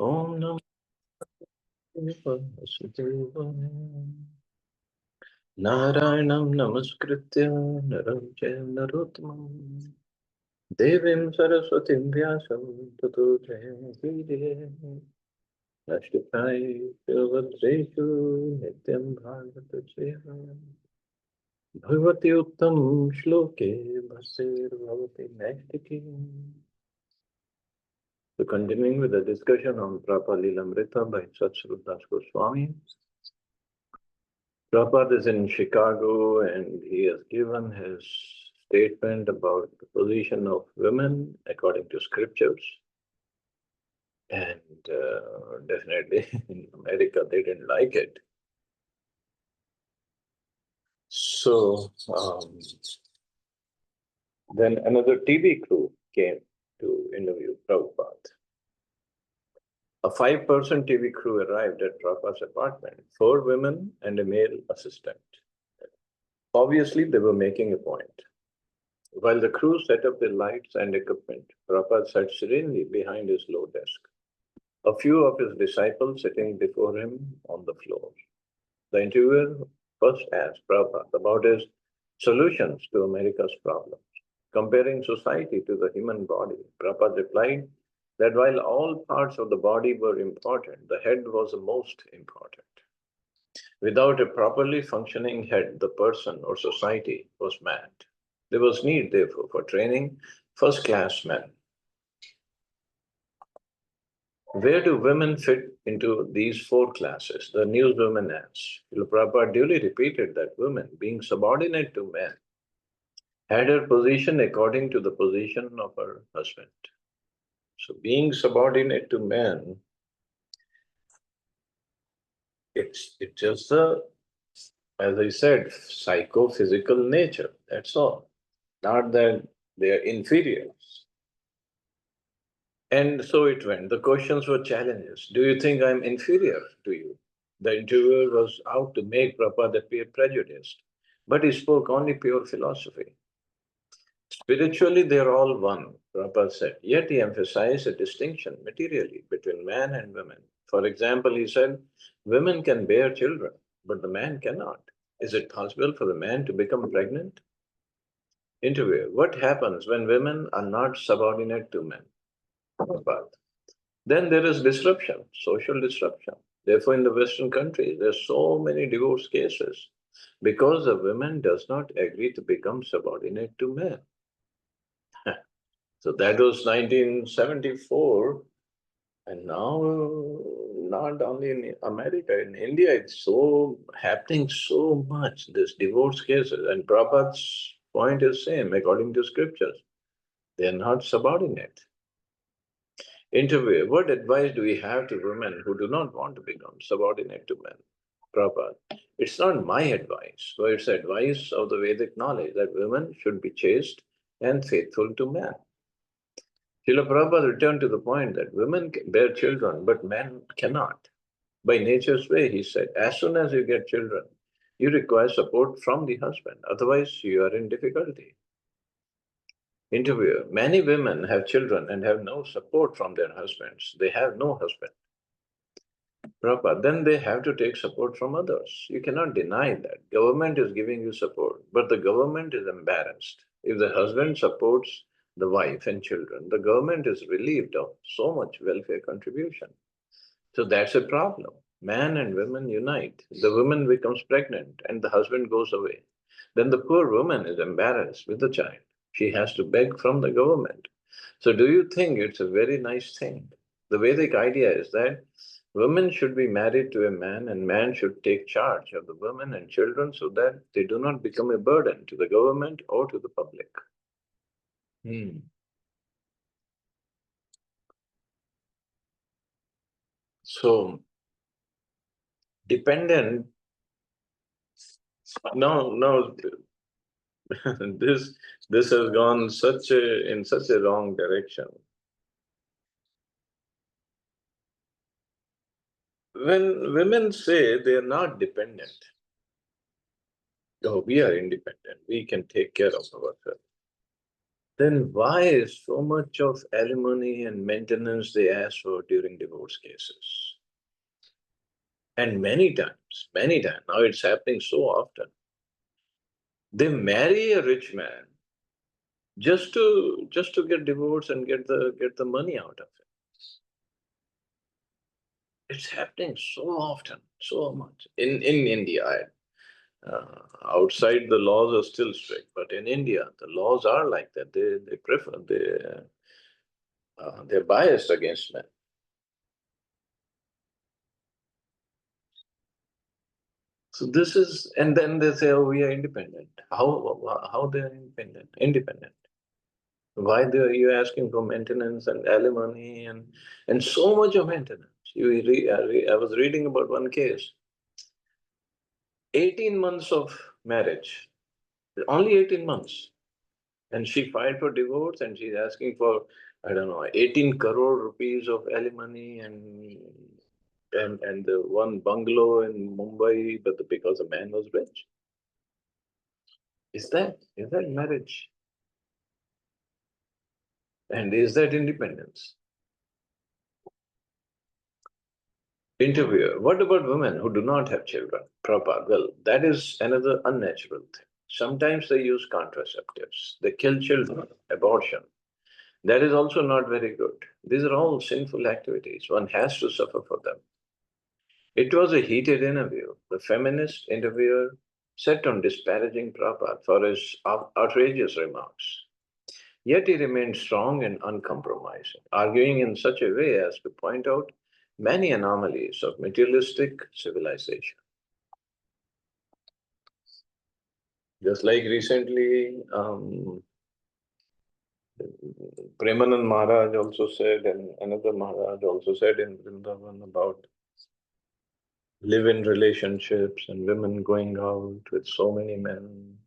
Om Namo Vasudevaya. Narayanam Namaskritya Naram Jayam Narottamam Devim Saraswatim Vyasam Tato Jayam Ashtakai Silvadreshu Nityam Bhagavata Seva Bhagavati Uttam Shloke Bhasir Bhavati Naistiki. So continuing with the discussion on Prabhupada Lilamrita by Srila Goswami. Prabhupada is in Chicago and he has given his statement about the position of women according to scriptures. And definitely in America they didn't like it. So then another TV crew came to interview Prabhupada. A 5-person TV crew arrived at Prabhupada's apartment, 4 women and a male assistant. Obviously, they were making a point. While the crew set up the lights and equipment, Prabhupada sat serenely behind his low desk. A few of his disciples sitting before him on the floor. The interviewer first asked Prabhupada about his solutions to America's problems. Comparing society to the human body, Prabhupada replied that while all parts of the body were important, the head was the most important. Without a properly functioning head, the person or society was mad. There was need, therefore, for training first-class men. Where do women fit into these 4 classes? The newswoman asked. Srila Prabhupada duly repeated that women, being subordinate to men, had her position according to the position of her husband. So being subordinate to men, it's just the, as I said, psychophysical nature, that's all. Not that they are inferiors. And so it went. The questions were challenges. Do you think I'm inferior to you? The interviewer was out to make Prabhupada appear prejudiced, but he spoke only pure philosophy. Spiritually, they are all one, Prabhupada said. Yet he emphasized a distinction materially between man and women. For example, he said, women can bear children, but the man cannot. Is it possible for the man to become pregnant? Interviewer, what happens when women are not subordinate to men? Prabhupada. Then there is disruption, social disruption. Therefore, in the Western countries, there are so many divorce cases because the women does not agree to become subordinate to men. So that was 1974, and now not only in America, in India, it's so happening so much, this divorce cases. And Prabhupada's point is same, according to scriptures. They are not subordinate. Interview, what advice do we have to women who do not want to become subordinate to men? Prabhupada, it's not my advice, but it's advice of the Vedic knowledge that women should be chaste and faithful to men. Srila Prabhupada returned to the point that women can bear children, but men cannot. By nature's way, he said, as soon as you get children, you require support from the husband, otherwise you are in difficulty. Interviewer, many women have children and have no support from their husbands. They have no husband. Prabhupada, then they have to take support from others. You cannot deny that. Government is giving you support, but the government is embarrassed. If the husband supports the wife and children, the government is relieved of so much welfare contribution. So that's a problem. Man and women unite. The woman becomes pregnant and the husband goes away. Then the poor woman is embarrassed with the child. She has to beg from the government. So do you think it's a very nice thing? The Vedic idea is that women should be married to a man and man should take charge of the women and children so that they do not become a burden to the government or to the public. So dependent, no, this has gone in such a wrong direction. When women say they are not dependent, oh, we are independent, we can take care of ourselves. then why is so much of alimony and maintenance they ask for during divorce cases? And many times, now it's happening so often. They marry a rich man just to get divorced and get the money out of it. It's happening so often, so much. In India, outside the laws are still strict, but in India, the laws are like that. They prefer, they're biased against men. So this is, and then they say, "Oh, we are independent." How they are independent? Independent. Why you asking for maintenance and alimony and so much of maintenance? I was reading about one case. 18 months of marriage, only 18 months, and she filed for divorce, and she's asking for, I don't know, 18 crore rupees of alimony and the one bungalow in Mumbai, but because the man was rich. Is that marriage? And is that independence? Interviewer, what about women who do not have children? Prabhupada, well, that is another unnatural thing. Sometimes they use contraceptives, they kill children, abortion. That is also not very good. These are all sinful activities. One has to suffer for them. It was a heated interview. The feminist interviewer set on disparaging Prabhupada for his outrageous remarks. Yet he remained strong and uncompromising, arguing in such a way as to point out many anomalies of materialistic civilization. Just like recently, Premanand Maharaj also said, and another Maharaj also said in Vrindavan about live-in relationships and women going out with so many men.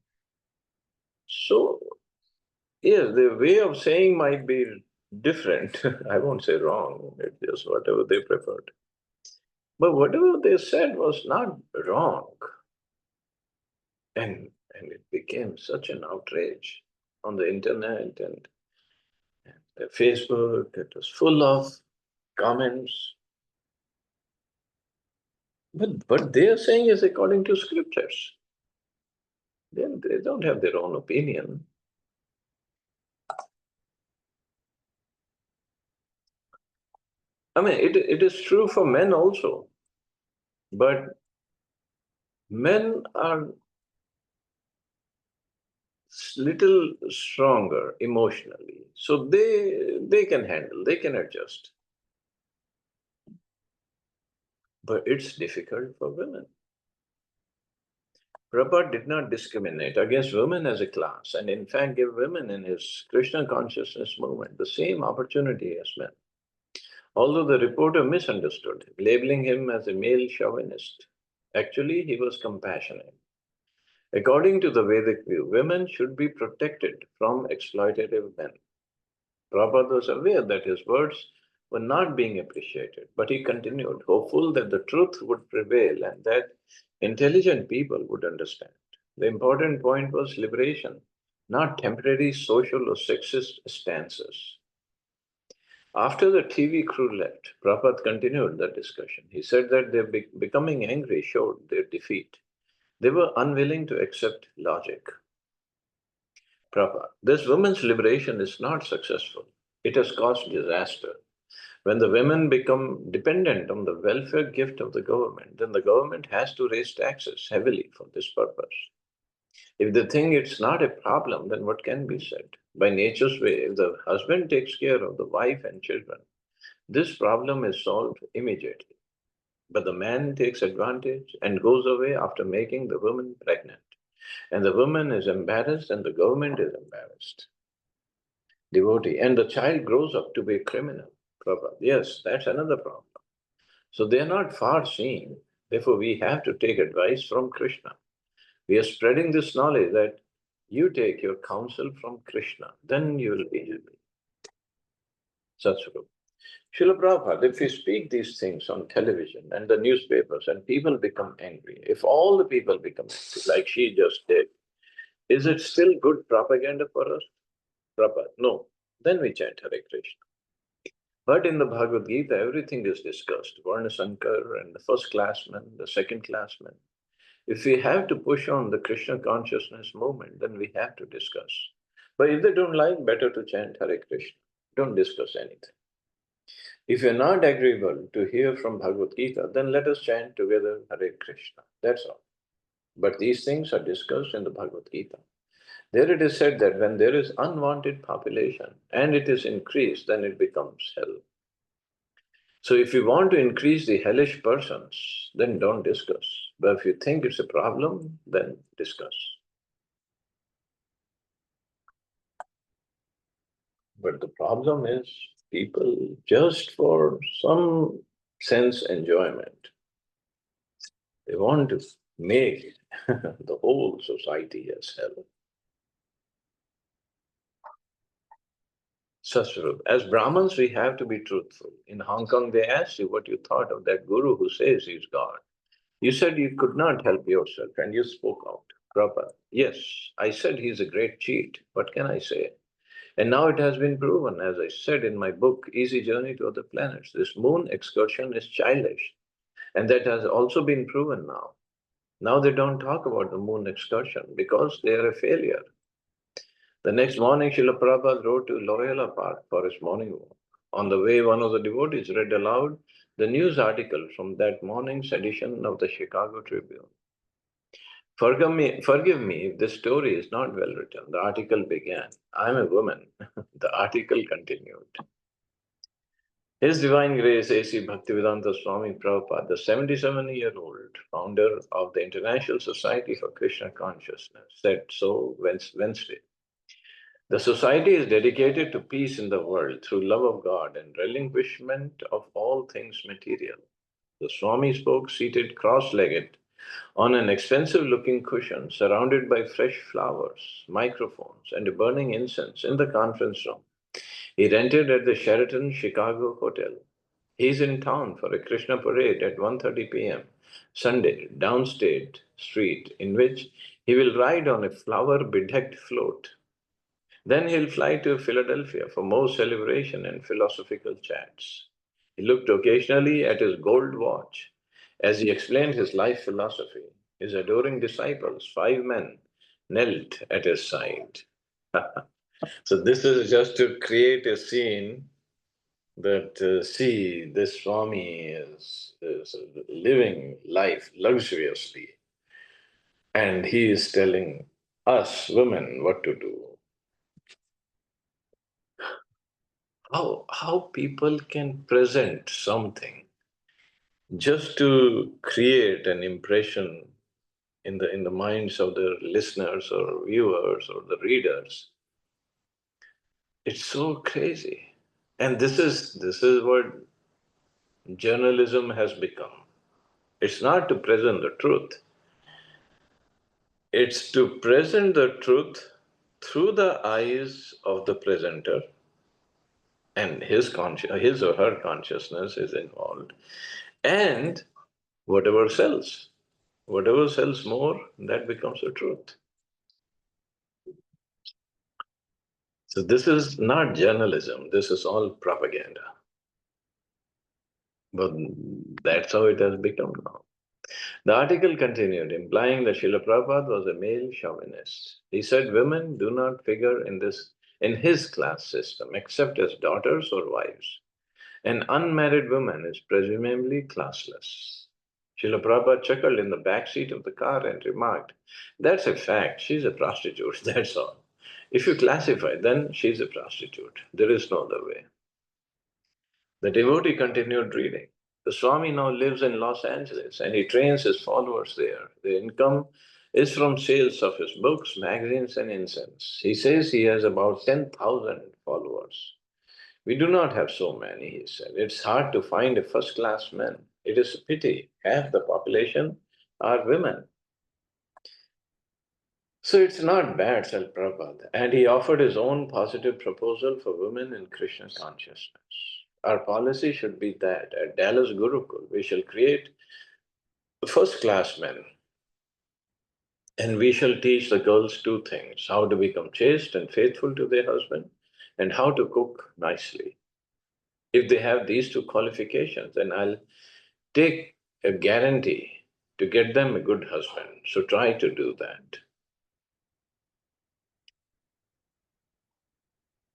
So, yes, the way of saying might be different. I won't say wrong, it's just whatever they preferred. But whatever they said was not wrong. And it became such an outrage on the internet and the Facebook. It was full of comments. But what they are saying is according to scriptures. They don't have their own opinion. I mean, it is true for men also. But men are little stronger emotionally. So they can handle, they can adjust. But it's difficult for women. Prabhupada did not discriminate against women as a class, and in fact gave women in his Krishna consciousness movement the same opportunity as men. Although the reporter misunderstood him, labeling him as a male chauvinist, actually he was compassionate. According to the Vedic view, women should be protected from exploitative men. Prabhupada was aware that his words were not being appreciated, but he continued, hopeful that the truth would prevail and that intelligent people would understand. The important point was liberation, not temporary social or sexist stances. After the TV crew left, Prabhupada continued the discussion. He said that their becoming angry showed their defeat. They were unwilling to accept logic. Prabhupada, this women's liberation is not successful. It has caused disaster. When the women become dependent on the welfare gift of the government, then the government has to raise taxes heavily for this purpose. If they think it's not a problem, then what can be said? By nature's way, if the husband takes care of the wife and children, this problem is solved immediately. But the man takes advantage and goes away after making the woman pregnant. And the woman is embarrassed and the government is embarrassed. Devotee. And the child grows up to be a criminal. Prabhupada. Yes, that's another problem. So they are not far seeing. Therefore, we have to take advice from Krishna. We are spreading this knowledge that you take your counsel from Krishna, then you will be happy. Satsuru. Srila Prabhupada, if we speak these things on television and the newspapers and people become angry, if all the people become angry, like she just did, is it still good propaganda for us? Prabhupada, no. Then we chant Hare Krishna. But in the Bhagavad Gita, everything is discussed. Varna Sankar and the first classman, the second classman. If we have to push on the Krishna consciousness movement, then we have to discuss. But if they don't like, better to chant Hare Krishna. Don't discuss anything. If you're not agreeable to hear from Bhagavad Gita, then let us chant together Hare Krishna. That's all. But these things are discussed in the Bhagavad Gita. There it is said that when there is unwanted population and it is increased, then it becomes hell. So if you want to increase the hellish persons, then don't discuss. But if you think it's a problem, then discuss. But the problem is people just for some sense enjoyment, they want to make the whole society as hell. Sasrup. As Brahmins, we have to be truthful. In Hong Kong, they asked you what you thought of that guru who says he's God. You said you could not help yourself and you spoke out. Prabhupada, yes, I said he's a great cheat. What can I say? And now it has been proven, as I said in my book, Easy Journey to Other Planets, this moon excursion is childish. And that has also been proven now. Now they don't talk about the moon excursion because they are a failure. The next morning, Srila Prabhupada rode to Loyola Park for his morning walk. On the way, one of the devotees read aloud the news article from that morning's edition of the Chicago Tribune. Forgive me if this story is not well written. The article began, I'm a woman. The article continued. His Divine Grace A.C. Bhaktivedanta Swami Prabhupada, the 77-year-old founder of the International Society for Krishna Consciousness, said so Wednesday. The society is dedicated to peace in the world through love of God and relinquishment of all things material. The Swami spoke seated cross-legged on an expensive-looking cushion surrounded by fresh flowers, microphones, and a burning incense in the conference room. He rented at the Sheraton Chicago Hotel. He is in town for a Krishna parade at 1:30 p.m. Sunday, downstate street, in which he will ride on a flower-bedecked float. Then he'll fly to Philadelphia for more celebration and philosophical chats. He looked occasionally at his gold watch as he explained his life philosophy. His adoring disciples, 5 men, knelt at his side. So this is just to create a scene that, see, this Swami is living life luxuriously, and he is telling us women what to do. How people can present something just to create an impression in the minds of the listeners or viewers or the readers. It's so crazy. And this is what journalism has become. It's not to present the truth. It's to present the truth through the eyes of the presenter, and his or her consciousness is involved, and whatever sells. Whatever sells more, that becomes the truth. So this is not journalism, this is all propaganda. But that's how it has become now. The article continued, implying that Srila Prabhupada was a male chauvinist. He said women do not figure in his class system except as daughters or wives. An unmarried woman is presumably classless. Srila Prabhupada chuckled in the back seat of the car and remarked, that's a fact, she's a prostitute, that's all. If you classify, then she's a prostitute. There is no other way. The devotee continued reading. The Swami now lives in Los Angeles and he trains his followers there. The income is from sales of his books, magazines, and incense. He says he has about 10,000 followers. We do not have so many, he said. It's hard to find a first-class man. It is a pity. Half the population are women. So it's not bad, said Prabhupada. And he offered his own positive proposal for women in Krishna consciousness. Our policy should be that at Dallas Gurukul, we shall create first-class men And we shall teach the girls two things: how to become chaste and faithful to their husband, and how to cook nicely. If they have these two qualifications, then I'll take a guarantee to get them a good husband. So try to do that.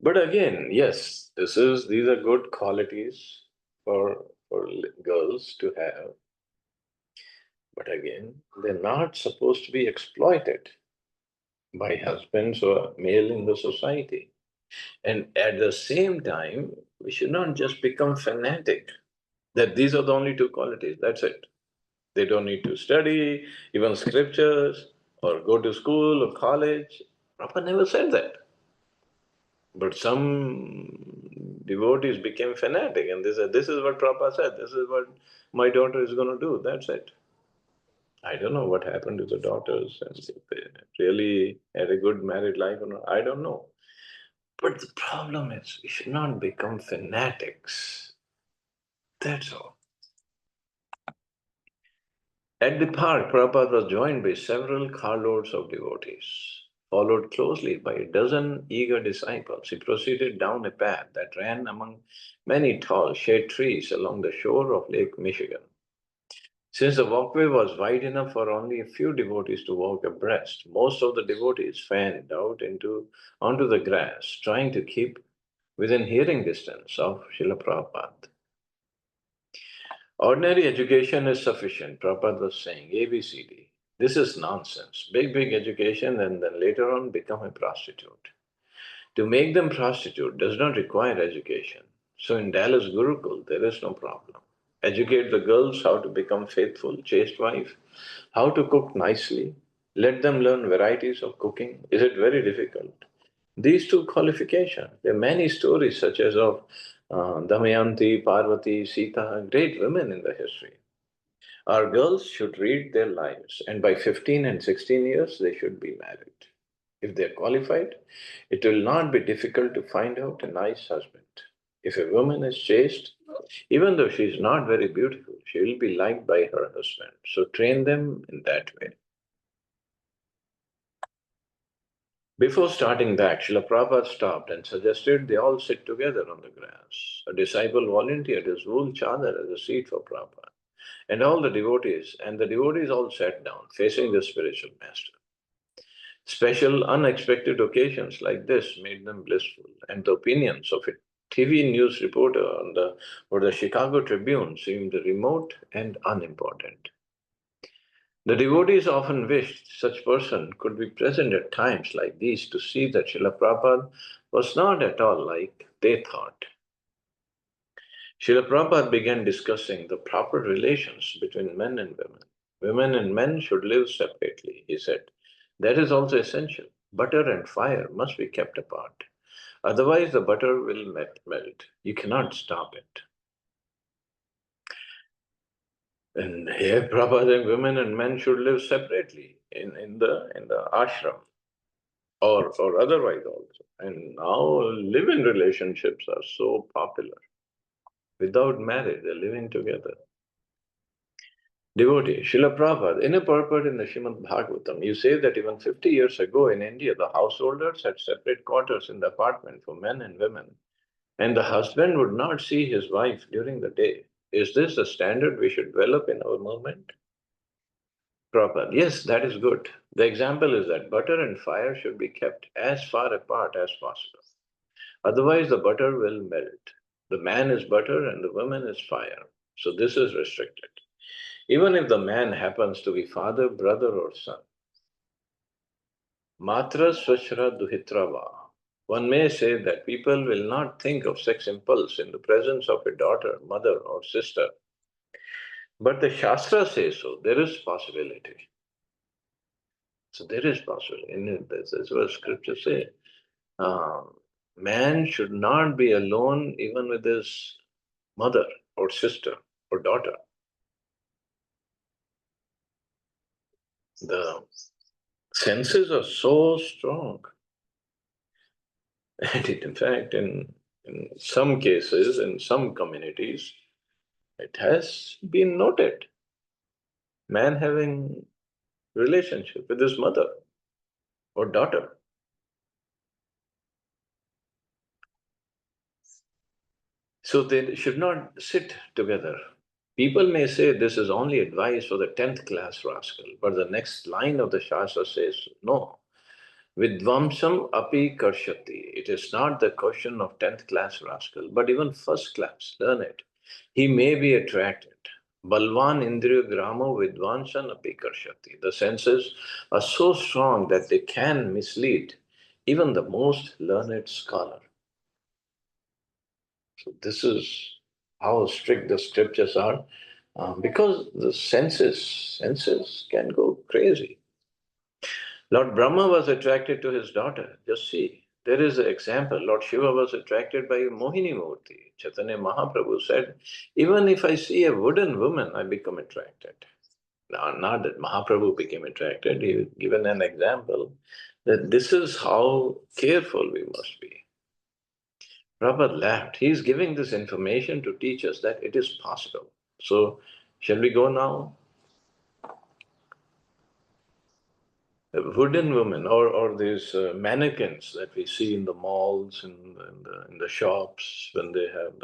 But again, yes, these are good qualities for girls to have. But again, they're not supposed to be exploited by husbands or male in the society. And at the same time, we should not just become fanatic that these are the only two qualities. That's it. They don't need to study even scriptures or go to school or college. Prabhupada never said that. But some devotees became fanatic and they said, this is what Prabhupada said, this is what my daughter is going to do. That's it. I don't know what happened to the daughters and if they really had a good married life or not. I don't know. But the problem is, we should not become fanatics. That's all. At the park, Prabhupada was joined by several carloads of devotees. Followed closely by a dozen eager disciples, he proceeded down a path that ran among many tall shade trees along the shore of Lake Michigan. Since the walkway was wide enough for only a few devotees to walk abreast, most of the devotees fanned out onto the grass, trying to keep within hearing distance of Srila Prabhupada. Ordinary education is sufficient, Prabhupada was saying, ABCD. This is nonsense. Big education and then later on become a prostitute. To make them prostitute does not require education. So in Dallas Gurukul, there is no problem. Educate the girls how to become faithful, chaste wife, how to cook nicely. Let them learn varieties of cooking. Is it very difficult? These two qualifications. There are many stories such as of Damayanti, Parvati, Sita, great women in the history. Our girls should read their lives, and by 15 and 16 years, they should be married. If they are qualified, it will not be difficult to find out a nice husband. If a woman is chaste, even though she is not very beautiful, she will be liked by her husband. So train them in that way. Before starting that, Srila Prabhupada stopped and suggested they all sit together on the grass. A disciple volunteered his wool chadar as a seat for Prabhupada. And the devotees all sat down, facing the spiritual master. Special, unexpected occasions like this made them blissful, and the opinions of a TV news reporter or the Chicago Tribune seemed remote and unimportant. The devotees often wished such person could be present at times like these to see that Srila Prabhupada was not at all like they thought. Srila Prabhupada began discussing the proper relations between men and women. Women and men should live separately, he said. That is also essential. Butter and fire must be kept apart. Otherwise, the butter will melt. You cannot stop it. And here, Prabhupada and women and men should live separately in the ashram or otherwise also. And now, live-in relationships are so popular. Without marriage, they're living together. Devotee, Srila Prabhupada, in a purport in the Srimad Bhagavatam, you say that even 50 years ago in India, the householders had separate quarters in the apartment for men and women, and the husband would not see his wife during the day. Is this a standard we should develop in our movement? Prabhupada, yes, that is good. The example is that butter and fire should be kept as far apart as possible. Otherwise, the butter will melt. The man is butter and the woman is fire. So this is restricted. Even if the man happens to be father, brother, or son. Matra swachra duhitrava. One may say that people will not think of sex impulse in the presence of a daughter, mother, or sister. But the Shastra says so. There is possibility. So there is possibility. And this is what scriptures say. Man should not be alone even with his mother or sister or daughter. The senses are so strong. And in fact, in some cases, in some communities, it has been noted. Man having relationship with his mother or daughter. So they should not sit together. People may say this is only advice for the 10th class rascal, but the next line of the Shastra says no. Vidvamsam api karshati. It is not the question of 10th class rascal, but even first class. Learn it. He may be attracted. Balvan indriya gramo vidvansan api karshati. The senses are so strong that they can mislead even the most learned scholar. So this is how strict the scriptures are, because the senses can go crazy. Lord Brahma was attracted to his daughter. Just see, there is an example. Lord Shiva was attracted by Mohini Murti. Chaitanya Mahaprabhu said, even if I see a wooden woman, I become attracted. Now, not that Mahaprabhu became attracted, he was given an example that this is how careful we must be. Prabhupada laughed. He is giving this information to teach us that it is possible. So, shall we go now? Wooden women or these mannequins that we see in the malls and in the shops when they have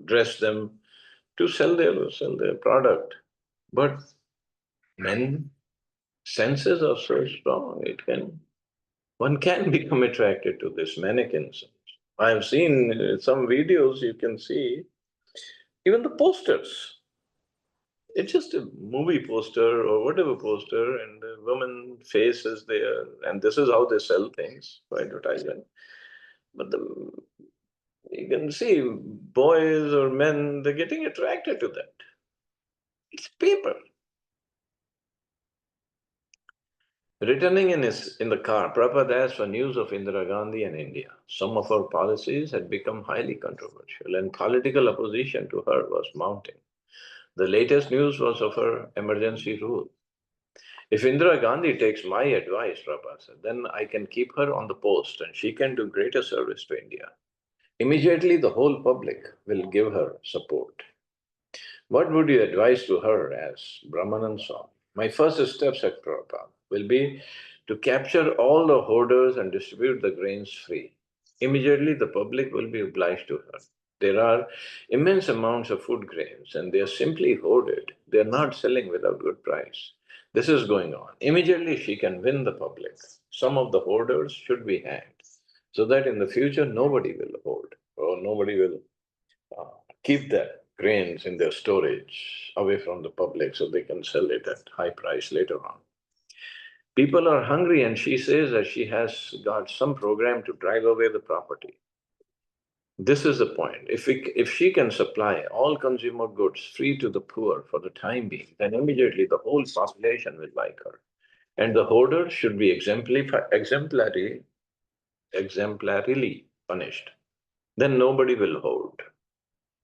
dressed them to sell their product. But men senses are so strong, one can become attracted to this mannequins. I have seen some videos, you can see even the posters. It's just a movie poster or whatever poster, and the woman face is there, and this is how they sell things for advertisement. But you can see boys or men, they're getting attracted to that. It's paper. Returning in the car, Prabhupada asked for news of Indira Gandhi and India. Some of her policies had become highly controversial, and political opposition to her was mounting. The latest news was of her emergency rule. If Indira Gandhi takes my advice, Prabhupada said, then I can keep her on the post and she can do greater service to India. Immediately, the whole public will give her support. What would you advise to her as Brahmanan Swami? My first step, said Prabhupada, will be to capture all the hoarders and distribute the grains free. Immediately, the public will be obliged to her. There are immense amounts of food grains and they are simply hoarded. They are not selling without good price. This is going on. Immediately, she can win the public. Some of the hoarders should be hanged so that in the future nobody will hoard or nobody will keep their grains in their storage away from the public so they can sell it at high price later on. People are hungry and she says that she has got some program to drive away the property. This is the point. If she can supply all consumer goods free to the poor for the time being, then immediately the whole population will like her. And the hoarders should be exemplarily punished. Then nobody will hoard.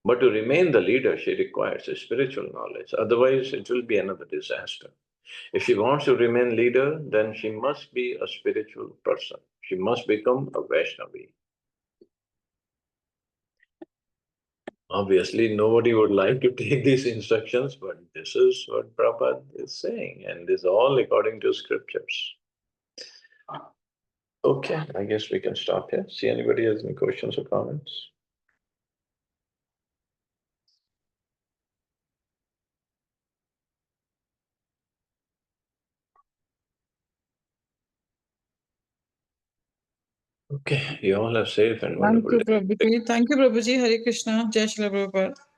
But to remain the leader, she requires a spiritual knowledge. Otherwise, it will be another disaster. If she wants to remain leader, then she must be a spiritual person. She must become a Vaishnavi. Obviously, nobody would like to take these instructions, but this is what Prabhupada is saying, and this is all according to scriptures. Okay, I guess we can stop here. See anybody has any questions or comments? Okay, you all have safe and Thank wonderful you, day. Prabhuji. Thank you, Prabhuji. Hare Krishna. Jai Srila Prabhupada.